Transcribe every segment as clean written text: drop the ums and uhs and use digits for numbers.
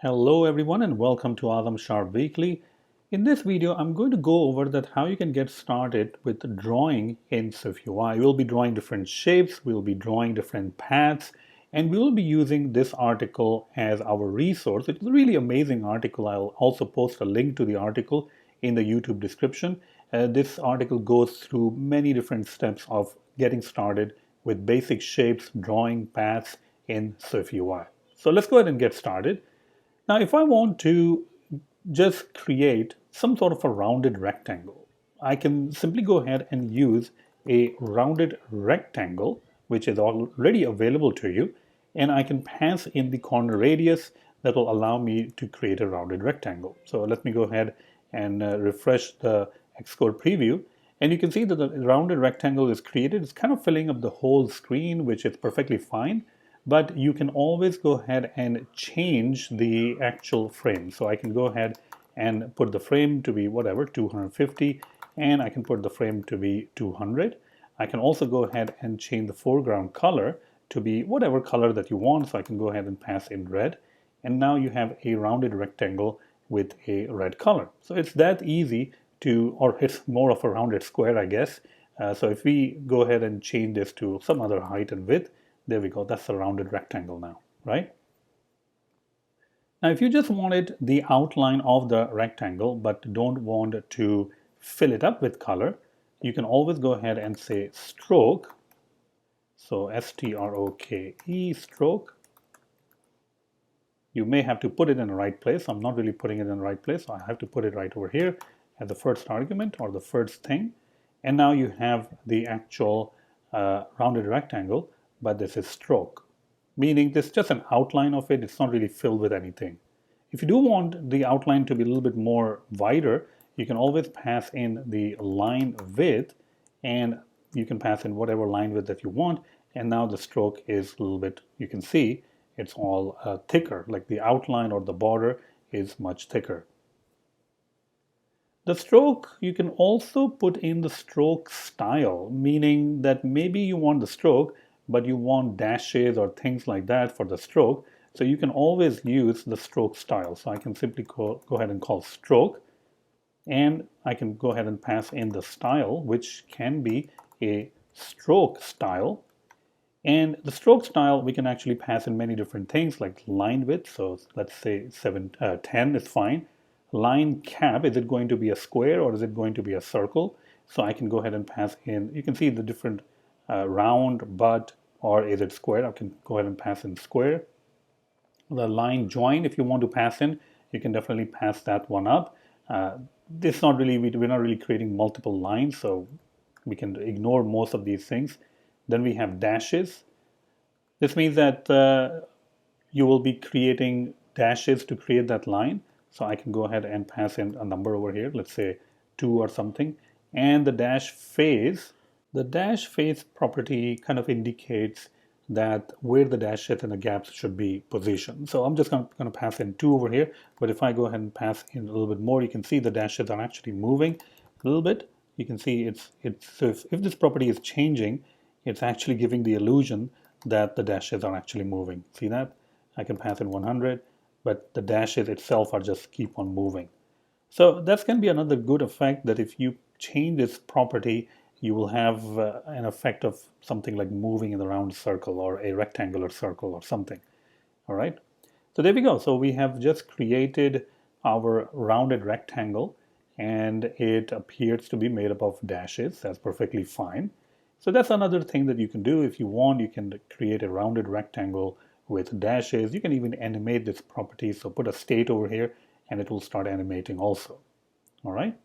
Hello everyone and welcome to Azam Sharp Weekly. In this video, I'm going to go over that how you can get started with drawing in SwiftUI. We'll be drawing different shapes, we'll be drawing different paths, and we will be using this article as our resource. It's a really amazing article. I'll also post a link to the article in the YouTube description. This article goes through many different steps of getting started with basic shapes, drawing paths in SwiftUI. So let's go ahead and get started. Now, if I want to just create some sort of a rounded rectangle, I can simply go ahead and use a rounded rectangle, which is already available to you, and I can pass in the corner radius that will allow me to create a rounded rectangle. So let me go ahead and refresh the Xcode preview, and you can see that the rounded rectangle is created. It's kind of filling up the whole screen, which is perfectly fine. But you can always go ahead and change the actual frame. So I can go ahead and put the frame to be whatever, 250, and I can put the frame to be 200. I can also go ahead and change the foreground color to be whatever color that you want. So I can go ahead and pass in red. And now you have a rounded rectangle with a red color. So it's that easy to, or it's more of a rounded square, I guess. So if we go ahead and change this to some other height and width, there we go, that's a rounded rectangle now, right? Now, if you just wanted the outline of the rectangle but don't want to fill it up with color, you can always go ahead and say stroke. So S-T-R-O-K-E, stroke. You may have to put it in the right place. I'm not really putting it in the right place, so I have to put it right over here as the first argument or the first thing. And now you have the actual rounded rectangle, but this is stroke, meaning there's just an outline of it. It's not really filled with anything. If you do want the outline to be a little bit more wider, you can always pass in the line width, and you can pass in whatever line width that you want. And now the stroke is a little bit, you can see it's all thicker, like the outline or the border is much thicker. The stroke, you can also put in the stroke style, meaning that maybe you want the stroke, but you want dashes or things like that for the stroke. So you can always use the stroke style. So I can simply go ahead and call stroke, and I can go ahead and pass in the style, which can be a stroke style. And the stroke style, we can actually pass in many different things like line width. So let's say 10 is fine. Line cap, is it going to be a square or is it going to be a circle? So I can go ahead and pass in, you can see the different round, butt, or is it square? I can go ahead and pass in square. The line join, if you want to pass in, you can definitely pass that one up. This not really, we're not really creating multiple lines, so we can ignore most of these things. Then we have dashes. This means that you will be creating dashes to create that line. So I can go ahead and pass in a number over here, let's say 2 or something. And the dash phase, the dash phase property kind of indicates that where the dashes and the gaps should be positioned. So I'm just going to pass in 2 over here, but if I go ahead and pass in a little bit more, you can see the dashes are actually moving a little bit. You can see so if this property is changing, it's actually giving the illusion that the dashes are actually moving. See that? I can pass in 100, but the dashes itself are just keep on moving. So that can be another good effect, that if you change this property, you will have an effect of something like moving in the round circle or a rectangular circle or something. All right. So there we go. So we have just created our rounded rectangle, and it appears to be made up of dashes. That's perfectly fine. So that's another thing that you can do. If you want, you can create a rounded rectangle with dashes. You can even animate this property. So put a state over here and it will start animating also. All right.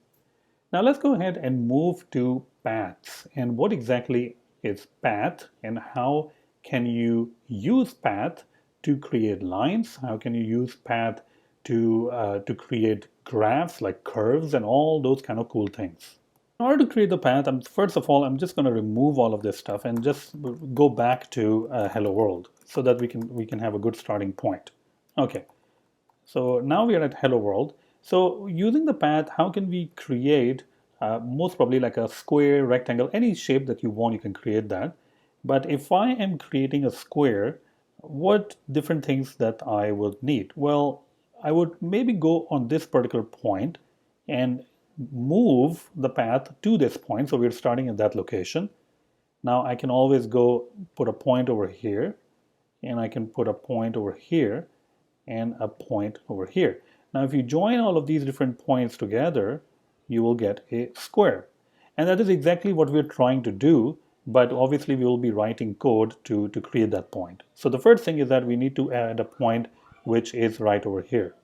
Now let's go ahead and move to paths. And what exactly is path, and how can you use path to create lines? How can you use path to create graphs like curves and all those kind of cool things? In order to create the path, first of all, I'm just going to remove all of this stuff and just go back to Hello World so that we can have a good starting point. Okay, so now we are at Hello World. So using the path, how can we create most probably like a square, rectangle, any shape that you want, you can create that. But if I am creating a square, what different things that I would need? Well, I would maybe go on this particular point and move the path to this point. So we're starting at that location. Now I can always go put a point over here, and I can put a point over here and a point over here. Now if you join all of these different points together, you will get a square. And that is exactly what we're trying to do, but obviously we will be writing code to create that point. So the first thing is that we need to add a point which is right over here.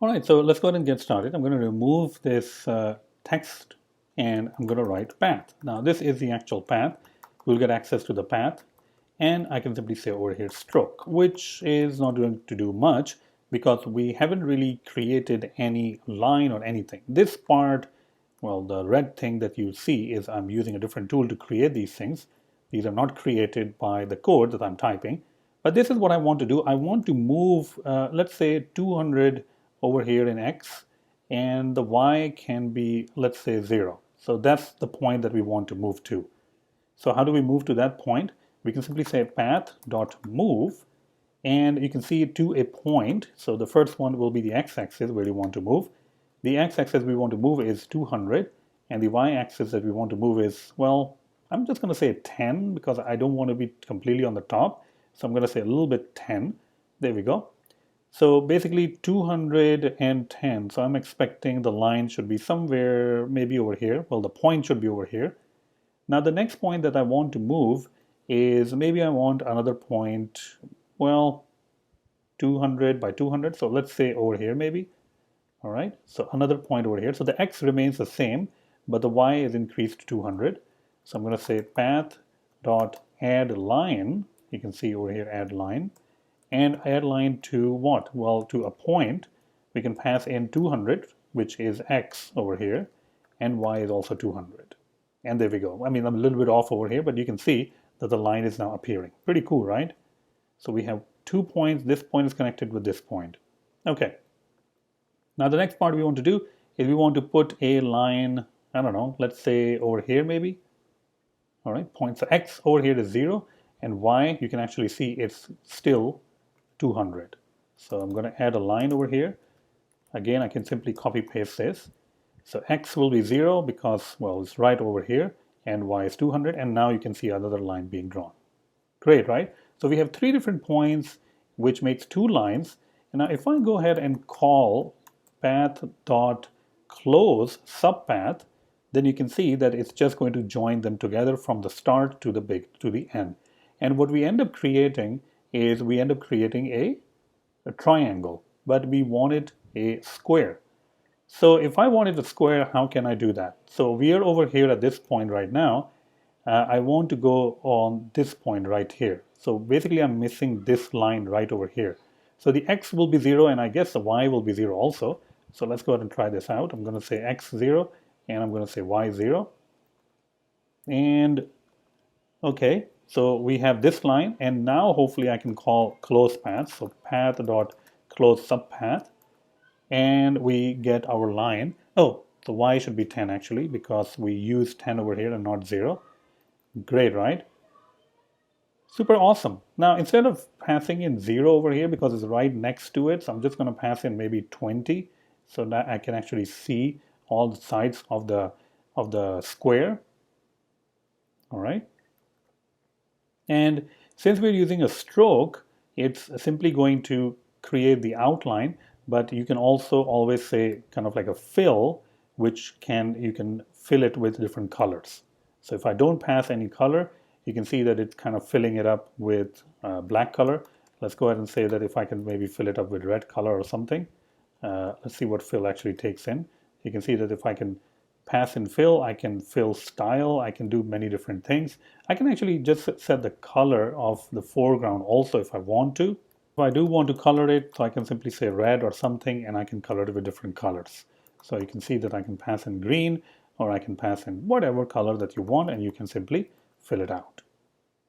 All right, so let's go ahead and get started. I'm going to remove this text and I'm going to write path. Now this is the actual path. We'll get access to the path, and I can simply say over here stroke, which is not going to do much because we haven't really created any line or anything. This part, well, the red thing that you see is I'm using a different tool to create these things. These are not created by the code that I'm typing, but this is what I want to do. I want to move, let's say 200 over here in X, and the Y can be, let's say 0. So that's the point that we want to move to. So how do we move to that point? We can simply say path.move, and you can see it to a point. So the first one will be the x-axis where you want to move. The x-axis we want to move is 200, and the y-axis that we want to move is, well, I'm just going to say 10 because I don't want to be completely on the top. So I'm going to say a little bit 10. There we go. So basically 210. So I'm expecting the line should be somewhere maybe over here. Well, the point should be over here. Now the next point that I want to move is maybe I want another point, well, 200 by 200. So let's say over here maybe. All right, so another point over here. So the x remains the same, but the y is increased to 200. So I'm going to say path dot add line. You can see over here add line. And add line to what? Well, to a point. We can pass in 200, which is x over here, and y is also 200. And there we go. I mean, I'm a little bit off over here, but you can see that the line is now appearing. Pretty cool, right? So we have 2 points. This point is connected with this point. Okay. Now the next part we want to do is we want to put a line, I don't know, let's say over here maybe. All right, point. So x over here is 0, and y, you can actually see it's still 200. So I'm going to add a line over here. Again, I can simply copy paste this. So x will be 0 because, well, it's right over here, and y is 200, and now you can see another line being drawn. Great, right? So we have 3 different points, which makes 2 lines. And now if I go ahead and call path.close subpath, then you can see that it's just going to join them together from the start to the end. And what we end up creating is we end up creating a triangle, but we wanted a square. So if I wanted a square, how can I do that? So we are over here at this point right now. I want to go on this point right here. So basically I'm missing this line right over here. So the x will be 0, and I guess the y will be 0 also. So let's go ahead and try this out. I'm going to say x 0, and I'm going to say y 0. And okay, so we have this line, and now hopefully I can call close path. So path.close subpath, and we get our line. Oh, the y should be 10 actually, because we use 10 over here and not 0. Great, right? Super awesome. Now instead of passing in 0 over here because it's right next to it, so I'm just going to pass in maybe 20 so that I can actually see all the sides of the square. All right. And since we're using a stroke, it's simply going to create the outline, but you can also always say kind of like a fill, which you can fill it with different colors. So if I don't pass any color, you can see that it's kind of filling it up with black color. Let's go ahead and say that if I can maybe fill it up with red color or something. Let's see what fill actually takes in. You can see that if I can pass in fill, I can fill style, I can do many different things. I can actually just set the color of the foreground also if I want to. If I do want to color it, so I can simply say red or something, and I can color it with different colors. So you can see that I can pass in green, or I can pass in whatever color that you want, and you can simply fill it out.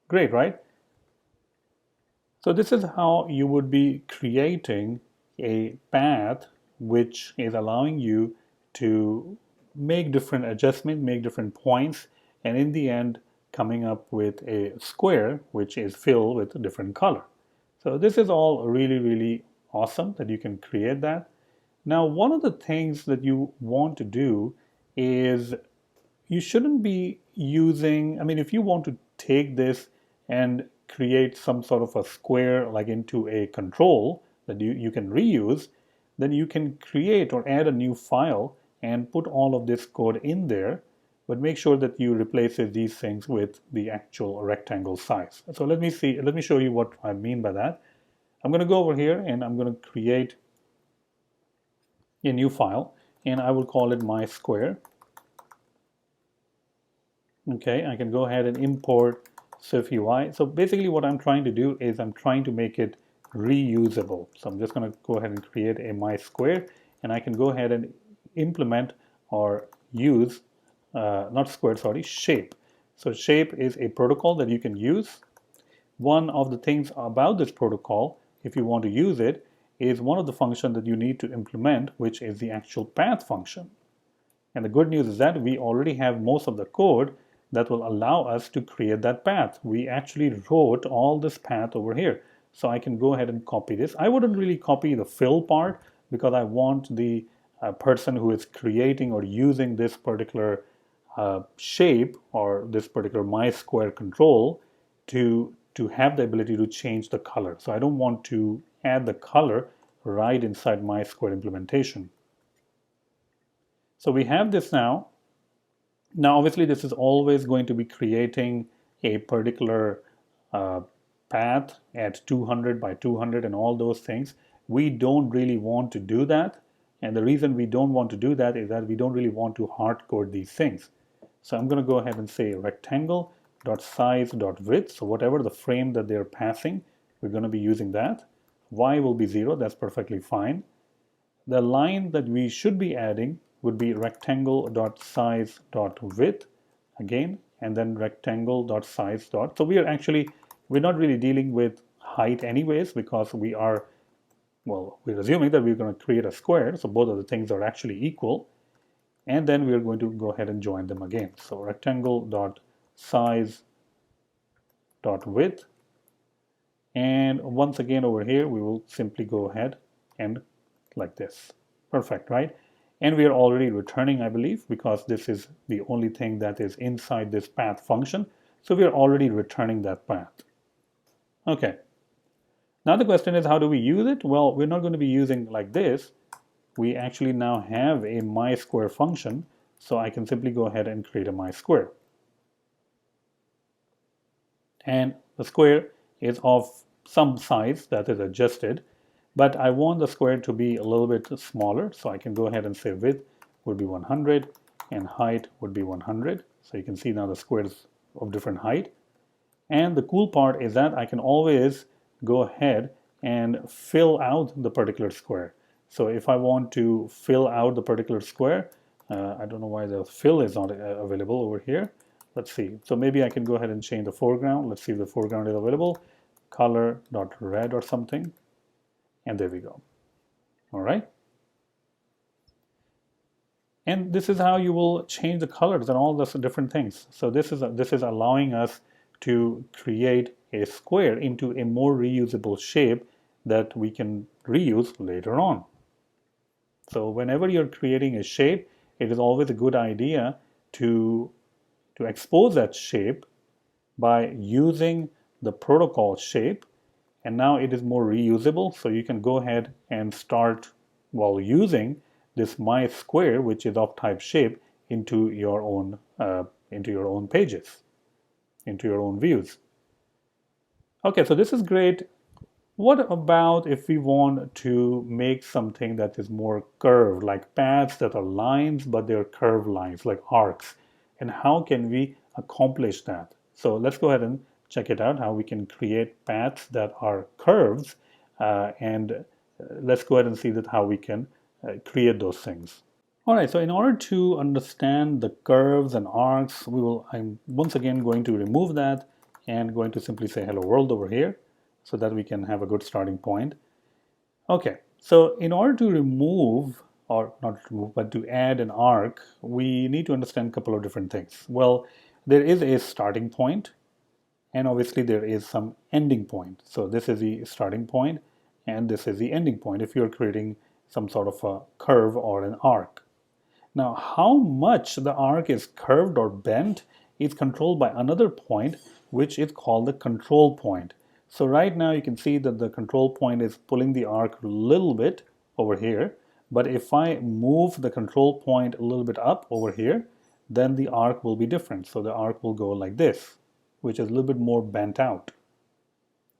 Great, right? So this is how you would be creating a path which is allowing you to make different adjustments, make different points, and in the end coming up with a square which is filled with a different color. So this is all really, really awesome that you can create that. Now, one of the things that you want to do is you shouldn't be using, I mean, if you want to take this and create some sort of a square like into a control that you can reuse, then you can create or add a new file and put all of this code in there, but make sure that you replace these things with the actual rectangle size. So let me show you what I mean by that. I'm going to go over here and I'm going to create a new file and I will call it MySquare. Okay, I can go ahead and import SwiftUI. So basically what I'm trying to do is I'm trying to make it reusable. So I'm just going to go ahead and create a MySquare and I can go ahead and implement or use, not square, sorry, shape. So shape is a protocol that you can use. One of the things about this protocol, if you want to use it, is one of the functions that you need to implement, which is the actual path function. And the good news is that we already have most of the code that will allow us to create that path. We actually wrote all this path over here. So I can go ahead and copy this. I wouldn't really copy the fill part because I want the person who is creating or using this particular shape or this particular MySquare control to have the ability to change the color. So I don't want to add the color right inside MySquare implementation. So we have this now. Now, obviously, this is always going to be creating a particular path at 200 by 200 and all those things. We don't really want to do that. And the reason we don't want to do that is that we don't really want to hard code these things. So I'm going to go ahead and say rectangle.size.width. So whatever the frame that they're passing, we're going to be using that. Y will be 0. That's perfectly fine. The line that we should be adding would be rectangle.size.width again, and then rectangle.size. So we're not really dealing with height anyways because we're assuming that we're going to create a square. So both of the things are actually equal. And then we're going to go ahead and join them again. So rectangle.size.width. And once again over here, we will simply go ahead and like this. Perfect, right? And we are already returning, I believe, because this is the only thing that is inside this path function. So we are already returning that path. Okay. Now the question is, how do we use it? Well, we're not going to be using like this. We actually now have a MySquare function. So I can simply go ahead and create a MySquare. And the square is of some size that is adjusted. But I want the square to be a little bit smaller, so I can go ahead and say width would be 100 and height would be 100. So you can see now the squares of different height. And the cool part is that I can always go ahead and fill out the particular square. So if I want to fill out the particular square, I don't know why the fill is not available over here. Let's see. So maybe I can go ahead and change the foreground. Let's see if the foreground is available. Color.red or something. And there we go. All right. And this is how you will change the colors and all those different things. So this is allowing us to create a square into a more reusable shape that we can reuse later on. So whenever you're creating a shape, it is always a good idea to expose that shape by using the protocol shape. And now it is more reusable, so you can go ahead and start using this MySquare, which is of type shape, into your own pages, into your own views. Okay, so this is great. What about if we want to make something that is more curved, like paths that are lines, but they're curved lines, like arcs? And how can we accomplish that? So let's go ahead and check it out, how we can create paths that are curves, and let's go ahead and see that how we can create those things. All right, so in order to understand the curves and arcs, I'm once again going to remove that and going to simply say hello world over here so that we can have a good starting point. Okay, so in order to remove, or not remove, but to add an arc, we need to understand a couple of different things. Well, there is a starting point, and obviously there is some ending point. So this is the starting point and this is the ending point if you're creating some sort of a curve or an arc. Now, how much the arc is curved or bent is controlled by another point, which is called the control point. So right now you can see that the control point is pulling the arc a little bit over here. But if I move the control point a little bit up over here, then the arc will be different. So the arc will go like this, which is a little bit more bent out,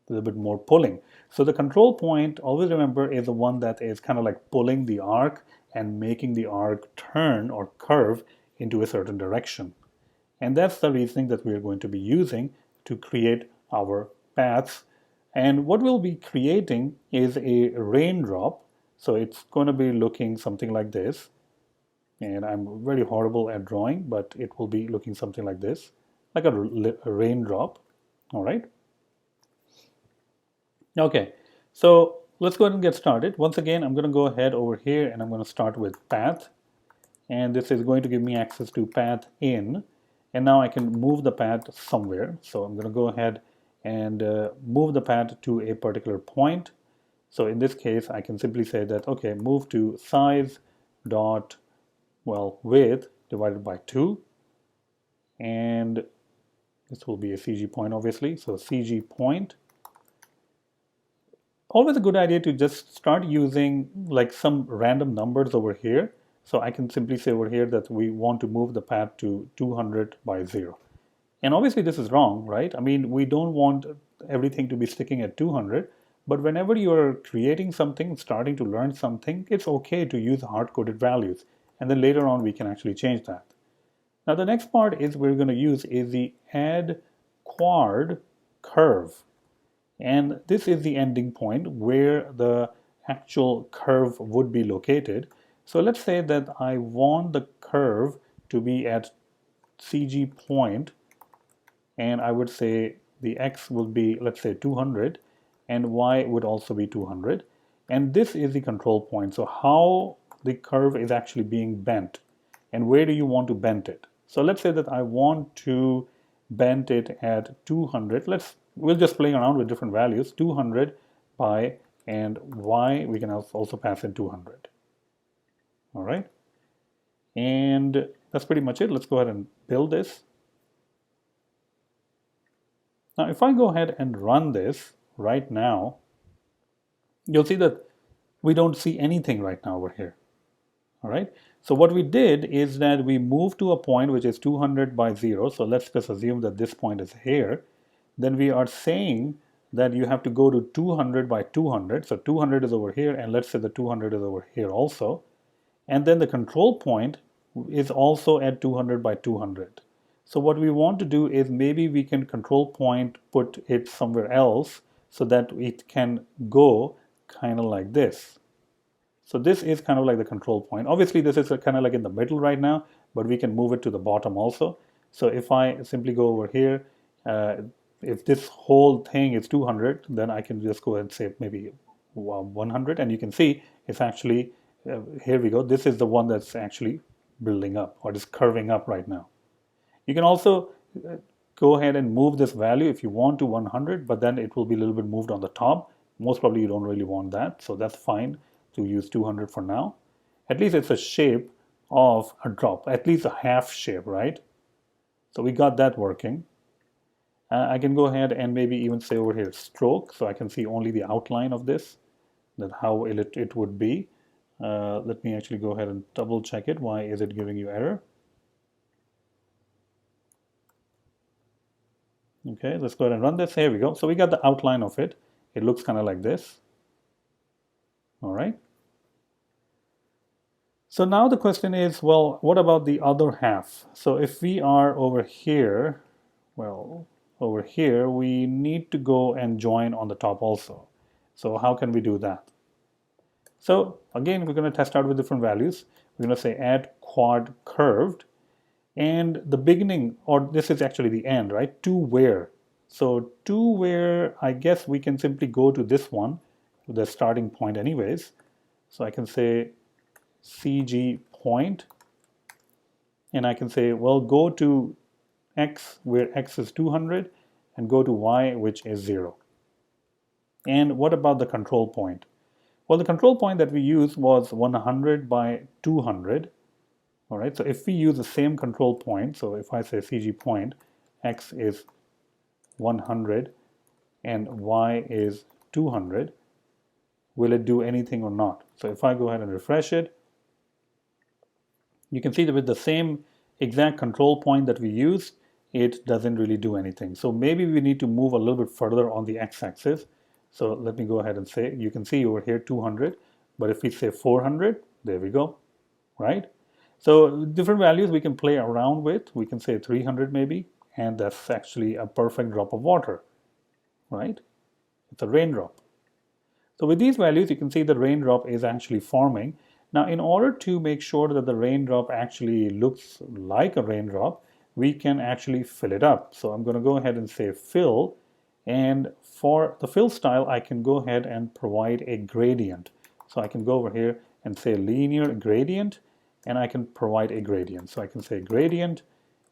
a little bit more pulling. So the control point, always remember, is the one that is kind of like pulling the arc and making the arc turn or curve into a certain direction. And that's the reasoning that we're going to be using to create our paths. And what we'll be creating is a raindrop. So it's going to be looking something like this. And I'm very horrible at drawing, but it will be looking something like this, like a raindrop. All right. Okay, so let's go ahead and get started. Once again, I'm going to go ahead over here and I'm going to start with path. And this is going to give me access to path in. And now I can move the path somewhere. So I'm going to go ahead and move the path to a particular point. So in this case, I can simply say that, okay, move to size dot, well, width divided by 2. And this will be a CG point, obviously. So CG point. Always a good idea to just start using like some random numbers over here. So I can simply say over here that we want to move the path to 200 by 0. And obviously this is wrong, right? I mean, we don't want everything to be sticking at 200, but whenever you're creating something, starting to learn something, it's okay to use hard-coded values. And then later on, we can actually change that. Now the next part is we're going to use is the add quad curve. And this is the ending point where the actual curve would be located. So let's say that I want the curve to be at CG point, and I would say the X will be, let's say, 200, and Y would also be 200. And this is the control point. So how the curve is actually being bent, and where do you want to bend it? So let's say that I want to bend it at 200. We'll just play around with different values, 200 by, and Y, we can also pass in 200. All right. And that's pretty much it. Let's go ahead and build this. Now, if I go ahead and run this right now, you'll see that we don't see anything right now over here. All right. So what we did is that we moved to a point which is 200 by 0. So let's just assume that this point is here. Then we are saying that you have to go to 200 by 200. So 200 is over here, and let's say the 200 is over here also. And then the control point is also at 200 by 200. So what we want to do is maybe we can control point, put it somewhere else so that it can go kind of like this. So this is kind of like the control point. Obviously, this is kind of like in the middle right now, but we can move it to the bottom also. So if I simply go over here, if this whole thing is 200, then I can just go ahead and say maybe 100. And you can see it's actually, here we go. This is the one that's actually building up or just curving up right now. You can also go ahead and move this value if you want to 100, but then it will be a little bit moved on the top. Most probably you don't really want that. So that's fine to use 200 for now. At least it's a shape of a drop, at least a half shape, right? So we got that working. I can go ahead and maybe even say over here stroke, so I can see only the outline of this, that how it would be. Let me actually go ahead and double check it. Why is it giving you error? Okay, let's go ahead and run this. Here we go. So we got the outline of it. It looks kind of like this. All right. So now the question is, well, what about the other half? So if we are over here, well, over here, we need to go and join on the top also. So how can we do that? So again, we're going to test out with different values. We're going to say add quad curved, and the beginning, or this is actually the end, right? To where? So to where, I guess we can simply go to this one, the starting point anyways. So I can say CG point, and I can say, well, go to X where X is 200 and go to Y which is 0. And what about the control point? Well, the control point that we used was 100 by 200. All right, so if we use the same control point, so if I say CG point, X is 100 and Y is 200, will it do anything or not? So if I go ahead and refresh it, you can see that with the same exact control point that we used, it doesn't really do anything. So maybe we need to move a little bit further on the x-axis. So let me go ahead and say, you can see over here 200, but if we say 400, there we go, right? So different values we can play around with. We can say 300 maybe, and that's actually a perfect drop of water, right? It's a raindrop. So with these values, you can see the raindrop is actually forming. Now, in order to make sure that the raindrop actually looks like a raindrop, we can actually fill it up. So I'm going to go ahead and say fill. And for the fill style, I can go ahead and provide a gradient. So I can go over here and say linear gradient, and I can provide a gradient. So I can say gradient,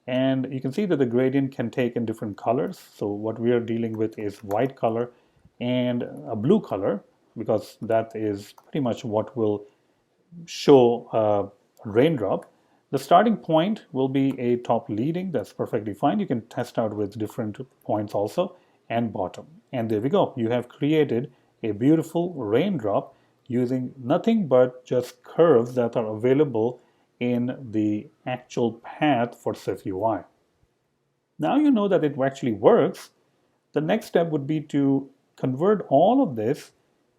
and you can see that the gradient can take in different colors. So what we are dealing with is white color and a blue color, because that is pretty much what will show a raindrop. The starting point will be a top leading. That's perfectly fine. You can test out with different points also, and bottom. And there we go. You have created a beautiful raindrop using nothing but just curves that are available in the actual path for SwiftUI. Now you know that it actually works. The next step would be to convert all of this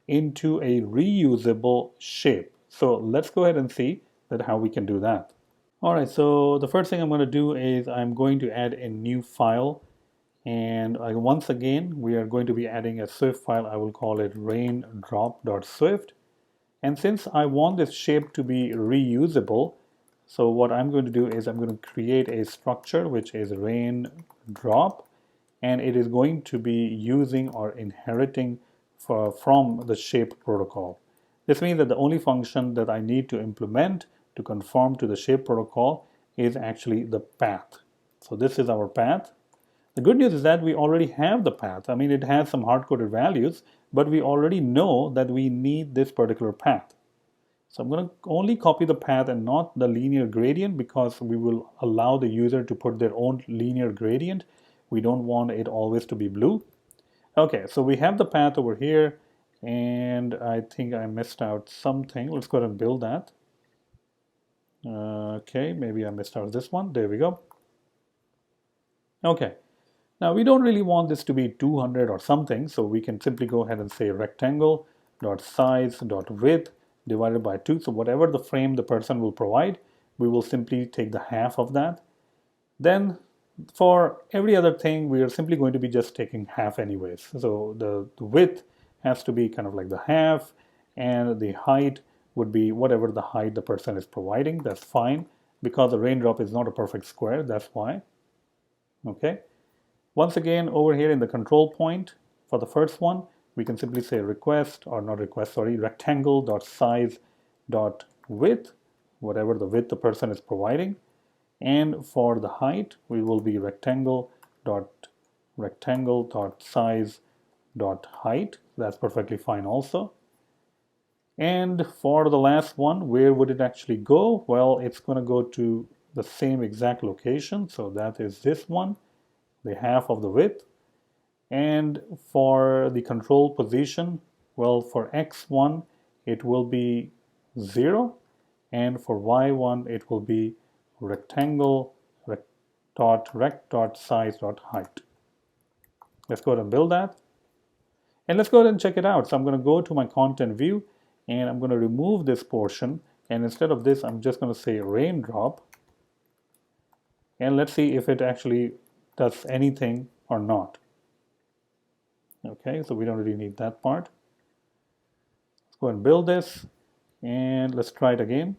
into a reusable shape. So let's go ahead and see that how we can do that. All right, so the first thing I'm going to do is I'm going to add a new file. And once again, we are going to be adding a Swift file. I will call it raindrop.swift. And since I want this shape to be reusable, so what I'm going to do is I'm going to create a structure which is raindrop, and it is going to be using or inheriting from the shape protocol. This means that the only function that I need to implement to conform to the shape protocol is actually the path. So this is our path. The good news is that we already have the path. I mean, it has some hard-coded values, but we already know that we need this particular path. So I'm going to only copy the path and not the linear gradient, because we will allow the user to put their own linear gradient. We don't want it always to be blue. Okay, so we have the path over here, and I think I missed out something. Let's go ahead and build that. Okay, maybe I missed out this one. There we go. Okay, now we don't really want this to be 200 or something, so we can simply go ahead and say rectangle.size.width divided by 2. So whatever the frame the person will provide, we will simply take the half of that. Then for every other thing, we are simply going to be just taking half anyways. So the width has to be kind of like the half, and the height would be whatever the height the person is providing. That's fine, because the raindrop is not a perfect square. That's why. Okay. Once again, over here in the control point for the first one, we can simply say rectangle.size.width, whatever the width the person is providing. And for the height, we will be rectangle.size.height. That's perfectly fine also. And for the last one, where would it actually go? Well, it's going to go to the same exact location. So that is this one, the half of the width. And for the control position, well, for x1, it will be 0. And for y1, it will be rectangle.rect.size.height. Let's go ahead and build that. And let's go ahead and check it out. So I'm going to go to my content view, and I'm going to remove this portion. And instead of this, I'm just going to say raindrop. And let's see if it actually does anything or not. Okay, so we don't really need that part. Let's go and build this, and let's try it again.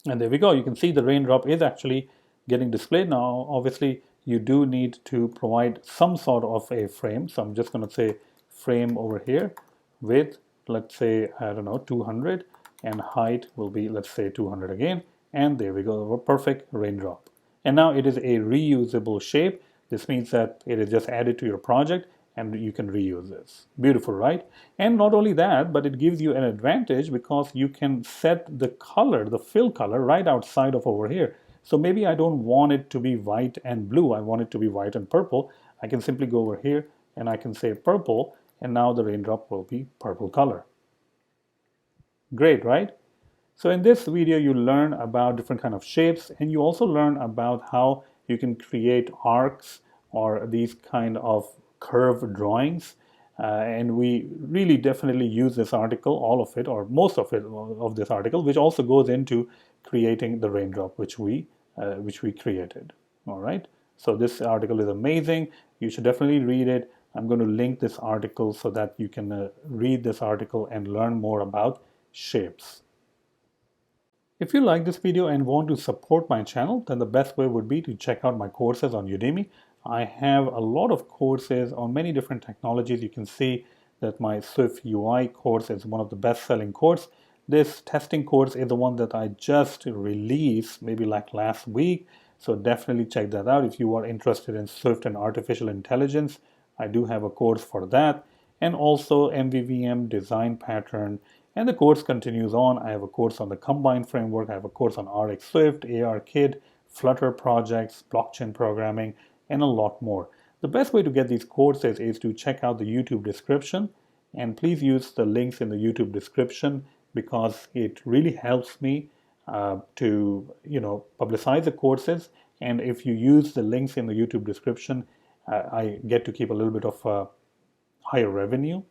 And there we go. You can see the raindrop is actually getting displayed now. Obviously, you do need to provide some sort of a frame. So I'm just going to say frame over here with, let's say, I don't know, 200, and height will be, let's say, 200 again. And there we go, a perfect raindrop. And now it is a reusable shape. This means that it is just added to your project, and you can reuse this. Beautiful, right? And not only that, but it gives you an advantage because you can set the color, the fill color, right outside of over here. So maybe I don't want it to be white and blue. I want it to be white and purple. I can simply go over here and I can say purple, and now the raindrop will be purple color. Great, right? So in this video, you learn about different kind of shapes, and you also learn about how you can create arcs or these kind of curve drawings. And we really definitely use this article, all of it, or most of it, of this article, which also goes into creating the raindrop, which we created. All right. So this article is amazing. You should definitely read it. I'm going to link this article so that you can read this article and learn more about shapes. If you like this video and want to support my channel, then the best way would be to check out my courses on Udemy. I have a lot of courses on many different technologies. You can see that my SwiftUI course is one of the best-selling courses. This testing course is the one that I just released maybe like last week. So definitely check that out. If you are interested in Swift and artificial intelligence, I do have a course for that. And also MVVM design pattern. And the course continues on. I have a course on the Combine framework. I have a course on RxSwift, ARKit, Flutter projects, blockchain programming, and a lot more. The best way to get these courses is to check out the YouTube description. And please use the links in the YouTube description because it really helps me to publicize the courses. And if you use the links in the YouTube description, I get to keep a little bit of higher revenue.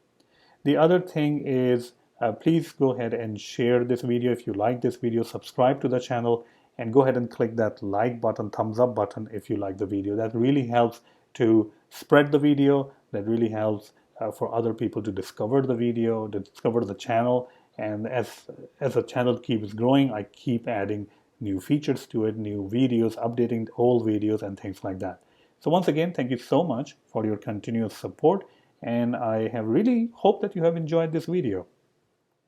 The other thing is please go ahead and share this video. If you like this video, subscribe to the channel and go ahead and click that like button, thumbs up button if you like the video. That really helps to spread the video. That really helps for other people to discover the video, to discover the channel. And as the channel keeps growing, I keep adding new features to it, new videos, updating old videos and things like that. So once again, thank you so much for your continuous support. And I have really hoped that you have enjoyed this video.